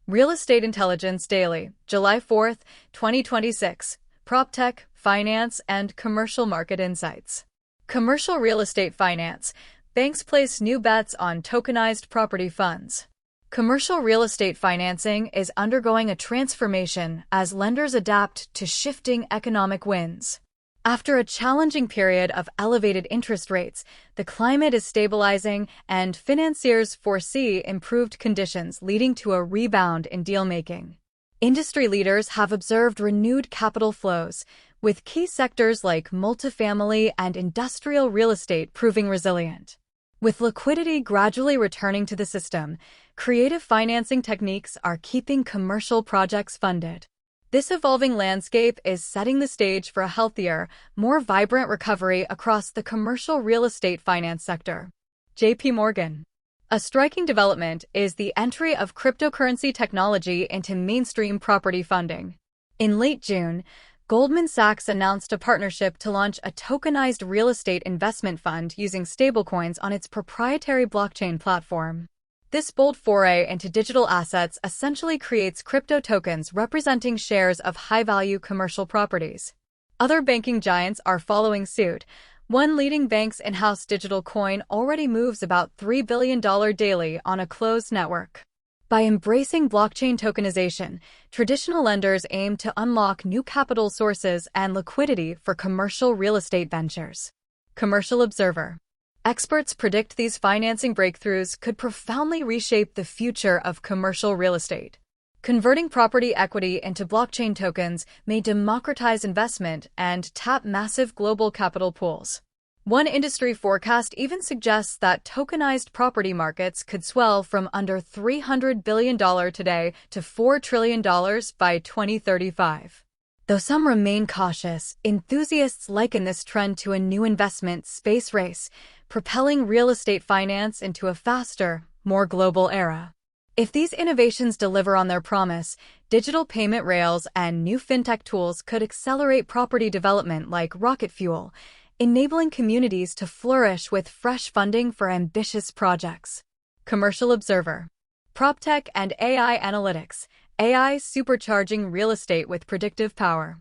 Real Estate Intelligence Daily, July 4th, 2026. PropTech, Finance, and Commercial Market Insights. Commercial real estate finance. Banks place new bets on tokenized property funds. Commercial real estate financing is undergoing a transformation as lenders adapt to shifting economic winds. After a challenging period of elevated interest rates, the climate is stabilizing and financiers foresee improved conditions leading to a rebound in deal-making. Industry leaders have observed renewed capital flows, with key sectors like multifamily and industrial real estate proving resilient. With liquidity gradually returning to the system, creative financing techniques are keeping commercial projects funded. This evolving landscape is setting the stage for a healthier, more vibrant recovery across the commercial real estate finance sector. JP Morgan. A striking development is the entry of cryptocurrency technology into mainstream property funding. In late June, Goldman Sachs announced a partnership to launch a tokenized real estate investment fund using stablecoins on its proprietary blockchain platform. This bold foray into digital assets essentially creates crypto tokens representing shares of high-value commercial properties. Other banking giants are following suit. One leading bank's in-house digital coin already moves about $3 billion daily on a closed network. By embracing blockchain tokenization, traditional lenders aim to unlock new capital sources and liquidity for commercial real estate ventures. Commercial Observer. Experts predict these financing breakthroughs could profoundly reshape the future of commercial real estate. Converting property equity into blockchain tokens may democratize investment and tap massive global capital pools. One industry forecast even suggests that tokenized property markets could swell from under $300 billion today to $4 trillion by 2035. Though some remain cautious, enthusiasts liken this trend to a new investment space race, propelling real estate finance into a faster, more global era. If these innovations deliver on their promise, digital payment rails and new fintech tools could accelerate property development like rocket fuel, enabling communities to flourish with fresh funding for ambitious projects. Commercial Observer. PropTech and AI Analytics. AI supercharging real estate with predictive power.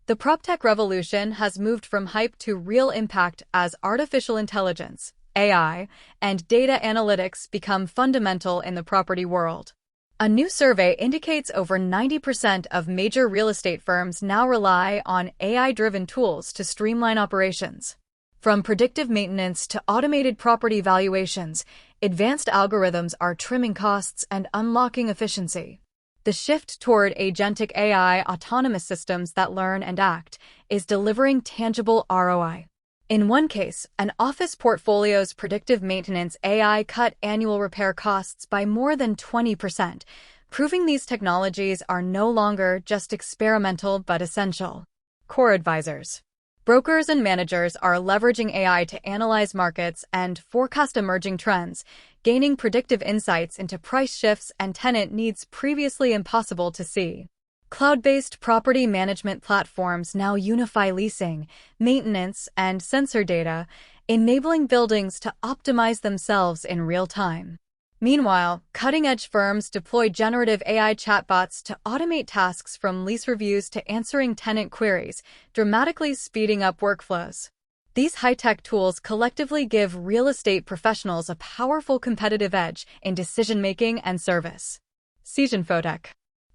The PropTech revolution has moved from hype to real impact as artificial intelligence, AI, and data analytics become fundamental in the property world. A new survey indicates over 90% of major real estate firms now rely on AI-driven tools to streamline operations. From predictive maintenance to automated property valuations, advanced algorithms are trimming costs and unlocking efficiency. The shift toward agentic AI autonomous systems that learn and act is delivering tangible ROI. In one case, an office portfolio's predictive maintenance AI cut annual repair costs by more than 20%, proving these technologies are no longer just experimental but essential. Core Advisors. Brokers and managers are leveraging AI to analyze markets and forecast emerging trends, gaining predictive insights into price shifts and tenant needs previously impossible to see. Cloud-based property management platforms now unify leasing, maintenance, and sensor data, enabling buildings to optimize themselves in real time. Meanwhile, cutting-edge firms deploy generative AI chatbots to automate tasks from lease reviews to answering tenant queries, dramatically speeding up workflows. These high-tech tools collectively give real estate professionals a powerful competitive edge in decision-making and service. Infotech.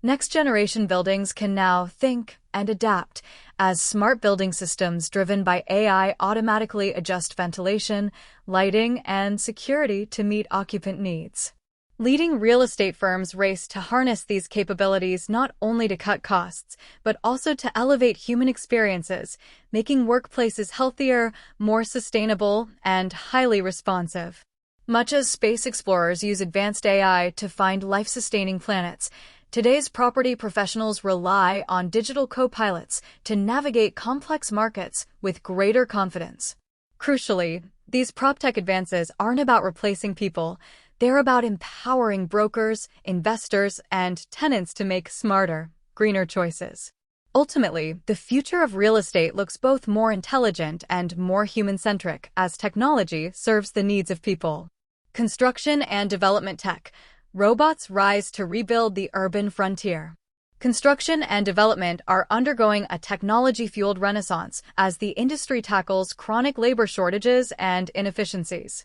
Next-generation buildings can now think and adapt as smart building systems driven by AI automatically adjust ventilation, lighting, and security to meet occupant needs. Leading real estate firms race to harness these capabilities not only to cut costs, but also to elevate human experiences, making workplaces healthier, more sustainable, and highly responsive. Much as space explorers use advanced AI to find life-sustaining planets, today's property professionals rely on digital co-pilots to navigate complex markets with greater confidence. Crucially, these PropTech advances aren't about replacing people. They're about empowering brokers, investors, and tenants to make smarter, greener choices. Ultimately, the future of real estate looks both more intelligent and more human-centric as technology serves the needs of people. Construction and development tech. robots rise to rebuild the urban frontier. Construction and development are undergoing a technology-fueled renaissance as the industry tackles chronic labor shortages and inefficiencies.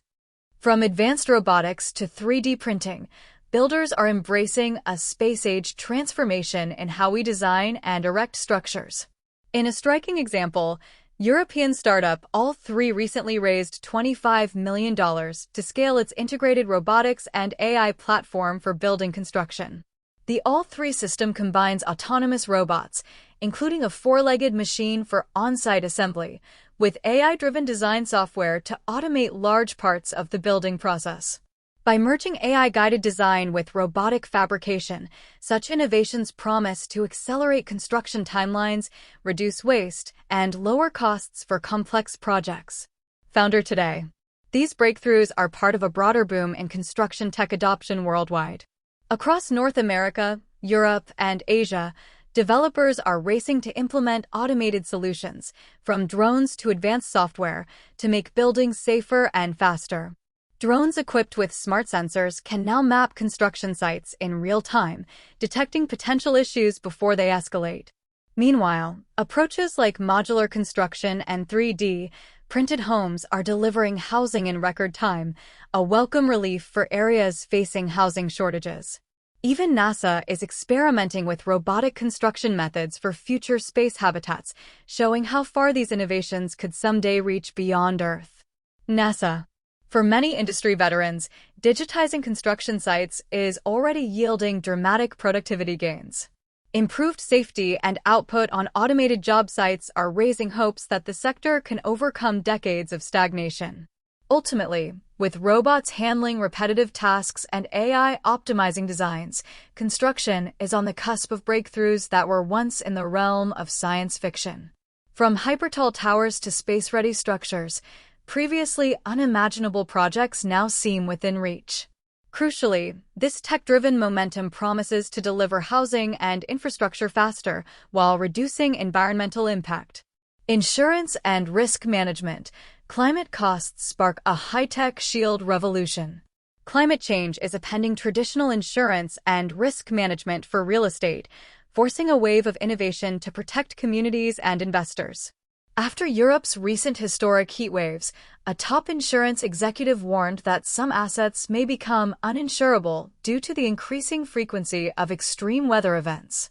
From advanced robotics to 3D printing, builders are embracing a space-age transformation in how we design and erect structures. In a striking example, European startup All3 recently raised $25 million to scale its integrated robotics and AI platform for building construction. The All3 system combines autonomous robots, including a four-legged machine for on-site assembly, with AI-driven design software to automate large parts of the building process. By merging AI-guided design with robotic fabrication, such innovations promise to accelerate construction timelines, reduce waste, and lower costs for complex projects. Founder today. These breakthroughs are part of a broader boom in construction tech adoption worldwide. Across North America, Europe, and Asia, developers are racing to implement automated solutions, from drones to advanced software, to make buildings safer and faster. Drones equipped with smart sensors can now map construction sites in real time, detecting potential issues before they escalate. Meanwhile, approaches like modular construction and 3D printed homes are delivering housing in record time, a welcome relief for areas facing housing shortages. Even NASA is experimenting with robotic construction methods for future space habitats, showing how far these innovations could someday reach beyond Earth. NASA. For many industry veterans, digitizing construction sites is already yielding dramatic productivity gains. Improved safety and output on automated job sites are raising hopes that the sector can overcome decades of stagnation. Ultimately, with robots handling repetitive tasks and AI optimizing designs, construction is on the cusp of breakthroughs that were once in the realm of science fiction. From hypertall towers to space-ready structures, previously unimaginable projects now seem within reach. Crucially, this tech-driven momentum promises to deliver housing and infrastructure faster while reducing environmental impact. Insurance and risk management. Climate costs spark a high-tech shield revolution. Climate change is upending traditional insurance and risk management for real estate, forcing a wave of innovation to protect communities and investors. After Europe's recent historic heatwaves, a top insurance executive warned that some assets may become uninsurable due to the increasing frequency of extreme weather events.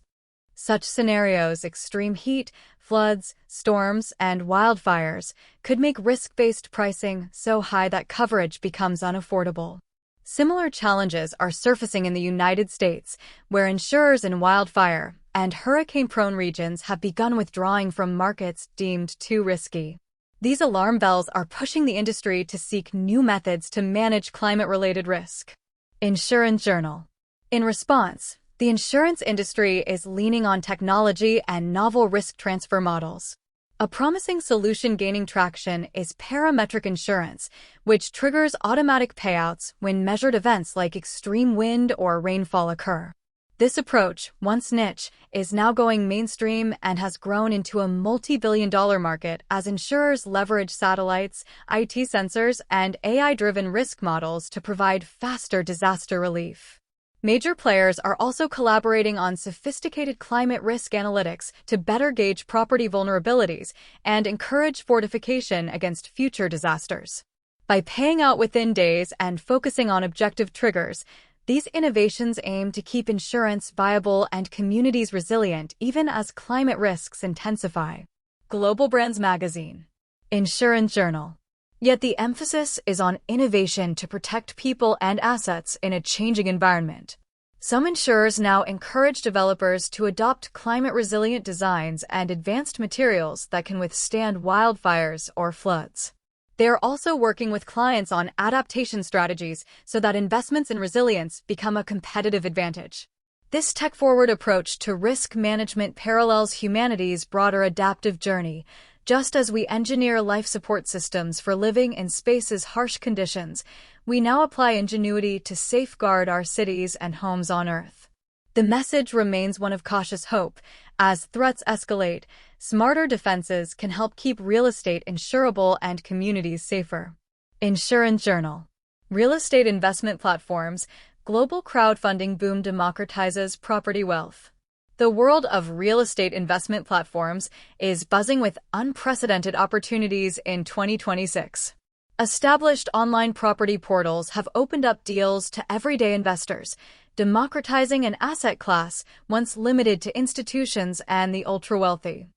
Such scenarios, extreme heat, floods, storms, and wildfires, could make risk-based pricing so high that coverage becomes unaffordable. Similar challenges are surfacing in the United States, where insurers in wildfire and hurricane-prone regions have begun withdrawing from markets deemed too risky. These alarm bells are pushing the industry to seek new methods to manage climate-related risk. Insurance Journal. In response, the insurance industry is leaning on technology and novel risk transfer models. A promising solution gaining traction is parametric insurance, which triggers automatic payouts when measured events like extreme wind or rainfall occur. This approach, once niche, is now going mainstream and has grown into a multi-billion-dollar market as insurers leverage satellites, IT sensors, and AI-driven risk models to provide faster disaster relief. Major players are also collaborating on sophisticated climate risk analytics to better gauge property vulnerabilities and encourage fortification against future disasters. By paying out within days and focusing on objective triggers, these innovations aim to keep insurance viable and communities resilient even as climate risks intensify. Global Brands Magazine. Insurance Journal. Yet the emphasis is on innovation to protect people and assets in a changing environment. Some insurers now encourage developers to adopt climate-resilient designs and advanced materials that can withstand wildfires or floods. They are also working with clients on adaptation strategies so that investments in resilience become a competitive advantage. This tech-forward approach to risk management parallels humanity's broader adaptive journey. Just as we engineer life support systems for living in space's harsh conditions, we now apply ingenuity to safeguard our cities and homes on Earth. The message remains one of cautious hope. As threats escalate, smarter defenses can help keep real estate insurable and communities safer. Insurance Journal. Real estate investment platforms. Global crowdfunding boom democratizes property wealth. The world of real estate investment platforms is buzzing with unprecedented opportunities in 2026. Established online property portals have opened up deals to everyday investors, democratizing an asset class once limited to institutions and the ultra-wealthy.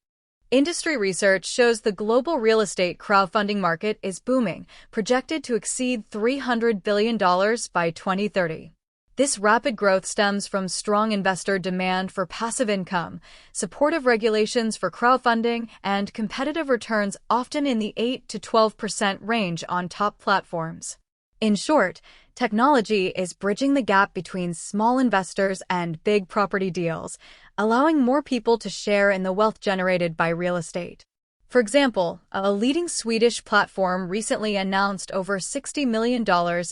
Industry research shows the global real estate crowdfunding market is booming, projected to exceed $300 billion by 2030. This rapid growth stems from strong investor demand for passive income, supportive regulations for crowdfunding, and competitive returns often in the 8 to 12% range on top platforms. In short, technology is bridging the gap between small investors and big property deals, allowing more people to share in the wealth generated by real estate. For example, a leading Swedish platform recently announced over $60 million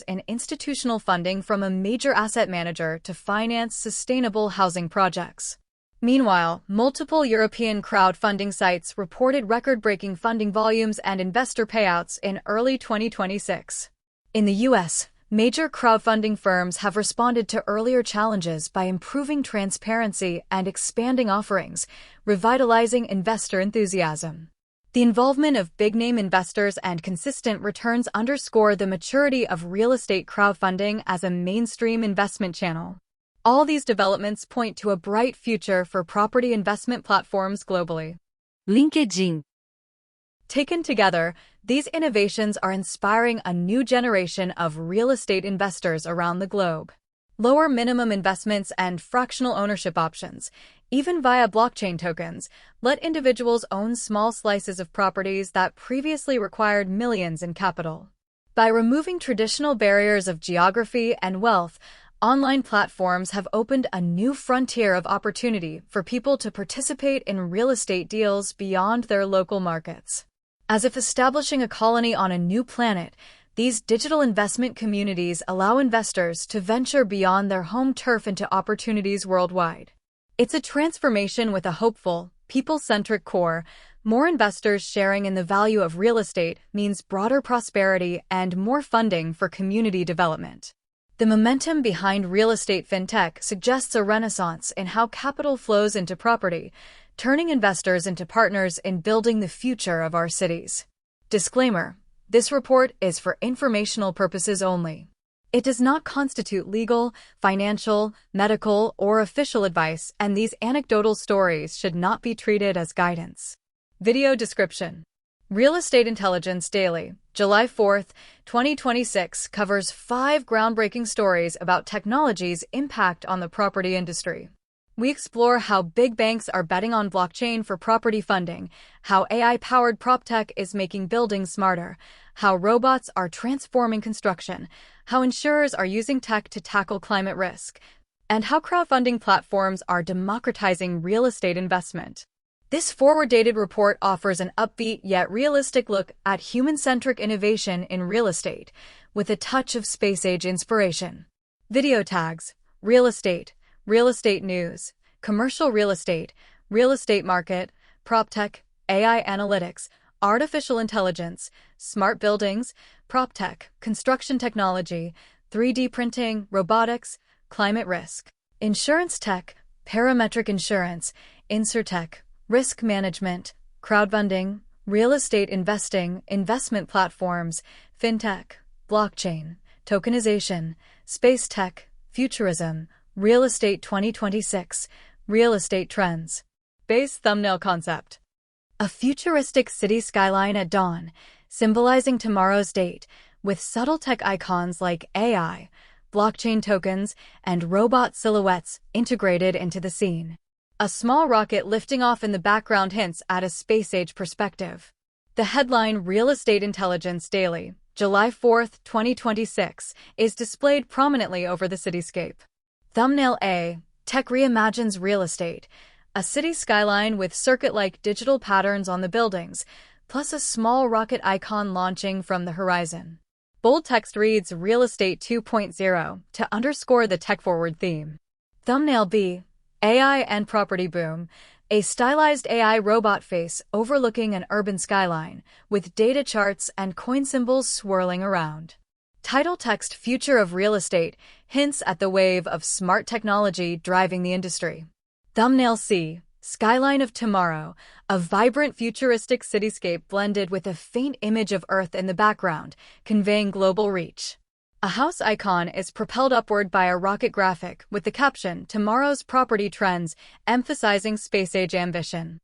in institutional funding from a major asset manager to finance sustainable housing projects. Meanwhile, multiple European crowdfunding sites reported record-breaking funding volumes and investor payouts in early 2026. In the U.S., major crowdfunding firms have responded to earlier challenges by improving transparency and expanding offerings, revitalizing investor enthusiasm. The involvement of big-name investors and consistent returns underscore the maturity of real estate crowdfunding as a mainstream investment channel. All these developments point to a bright future for property investment platforms globally. LinkedIn. Taken together, these innovations are inspiring a new generation of real estate investors around the globe. Lower minimum investments and fractional ownership options, even via blockchain tokens, let individuals own small slices of properties that previously required millions in capital. By removing traditional barriers of geography and wealth, online platforms have opened a new frontier of opportunity for people to participate in real estate deals beyond their local markets. As if establishing a colony on a new planet, these digital investment communities allow investors to venture beyond their home turf into opportunities worldwide. It's a transformation with a hopeful, people-centric core. More investors sharing in the value of real estate means broader prosperity and more funding for community development. The momentum behind real estate fintech suggests a renaissance in how capital flows into property, turning investors into partners in building the future of our cities. Disclaimer: this report is for informational purposes only. It does not constitute legal, financial, medical, or official advice, and these anecdotal stories should not be treated as guidance. Video description. Real Estate Intelligence Daily, July 4th, 2026 covers 5 groundbreaking stories about technology's impact on the property industry. We explore how big banks are betting on blockchain for property funding, how AI-powered PropTech is making buildings smarter, how robots are transforming construction, how insurers are using tech to tackle climate risk, and how crowdfunding platforms are democratizing real estate investment. This forward-dated report offers an upbeat yet realistic look at human-centric innovation in real estate, with a touch of space-age inspiration. Video tags: real estate news, commercial real estate market, PropTech, AI analytics, artificial intelligence, smart buildings, PropTech, construction technology, 3D printing, robotics, climate risk, insurance tech, parametric insurance, InsurTech, risk management, crowdfunding, real estate investing, investment platforms, fintech, blockchain, tokenization, space tech, futurism, real estate 2026, real estate trends. Base thumbnail concept. A futuristic city skyline at dawn, symbolizing tomorrow's date, with subtle tech icons like AI, blockchain tokens, and robot silhouettes integrated into the scene. A small rocket lifting off in the background hints at a space-age perspective. The headline Real Estate Intelligence Daily, July 4th, 2026, is displayed prominently over the cityscape. Thumbnail A. Tech reimagines real estate. A city skyline with circuit-like digital patterns on the buildings, plus a small rocket icon launching from the horizon. Bold text reads Real Estate 2.0 to underscore the tech-forward theme. Thumbnail B. AI and property boom. A stylized AI robot face overlooking an urban skyline, with data charts and coin symbols swirling around. Title text Future of Real Estate hints at the wave of smart technology driving the industry. Thumbnail C. Skyline of Tomorrow, a vibrant futuristic cityscape blended with a faint image of Earth in the background, conveying global reach. A house icon is propelled upward by a rocket graphic with the caption, "Tomorrow's Property Trends," emphasizing space-age ambition.